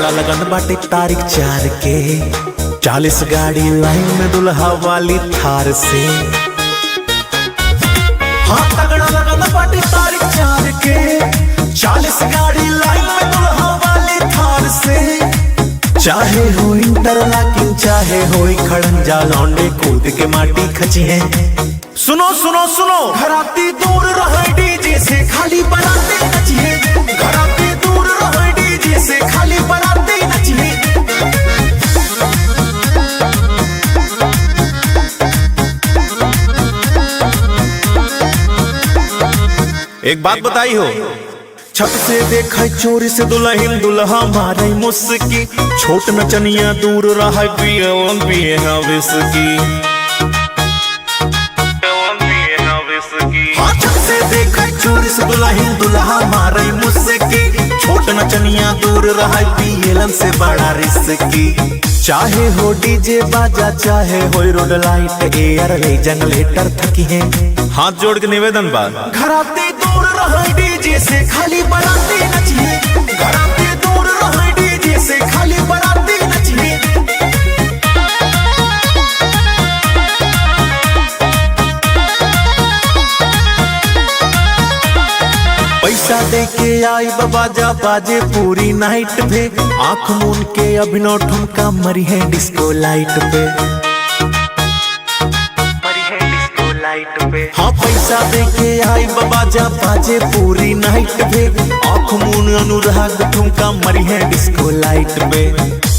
तगड़ा लगन बाटे तारीख 4 के 40 गाड़ी लाइन में दुल्हा वाली थार से। हाँ तगड़ा लगन बाटे तारीख 4 के 40 गाड़ी लाइन में दुल्हा वाली थार से। चाहे हो इंटरलॉकिंग चाहे हो खड़ंजा लौंडे कूद के माटी खची है। सुनो सुनो सुनो घराती दूर रहे डीजे से खाली बराती नचिए। घराती दूर रहे डीजे से खाली बराती नचिए। एक बात बताई हो, छत से देखा चोरी से दुल्हन दुल्हा मारे मुस्की। छोट नचनिया दूर रहा पिए विस्की। छत से देखा चोरी से दुल्हन दुल्हा मारे मुस्की। छोट नचनिया दूर रहा पियलन से बड़ा रिस्की। चाहे हो डीजे बाजा चाहे हो रोड लाइट एयर ले जनरेटर थकी है। हाथ जोड़ के निवेदन बा घराती दूर रहे डीजे से खाली बराती नचिए। घराती दूर रहे डीजे से खाली बराती नचिए। पैसा दे के आई बाजा बाजे पूरी नाइट पे। आंख मून के अभिनव ठुमका मरी है डिस्को लाइट पे। हाँ पैसा दे के आई बाजा बाजे पूरी नाइट पे। आंख मून अनुराग ठुमका मरी है डिस्को लाइट पे।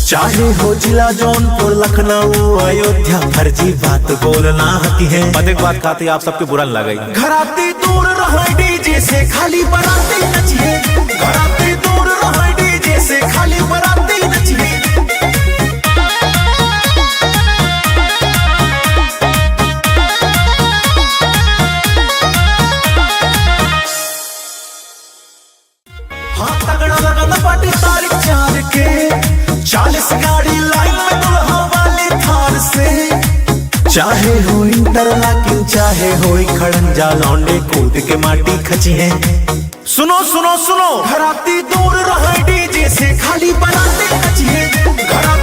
चाहे हो जिला जौनपुर लखनऊ अयोध्या फर्जी बात बोलना हकी है। एक बात कहती आप सबके बुरा लगे। घराती दूर रहे डीजे से खाली बराती नचिए। घराती दूर रहे डीजे से खाली बराती नचिए। हाँ तगड़ा लगन बाटे तारीख 4 के 40 गाड़ी लाइन में दुल्हा वाली थार से। चाहे हो इंटरलॉकिंग चाहे हो खड़ंजा लौंडे कूद के माटी खची है। सुनो सुनो सुनो घराती दूर रहे डीजे से खाली बराती नचिए। घराती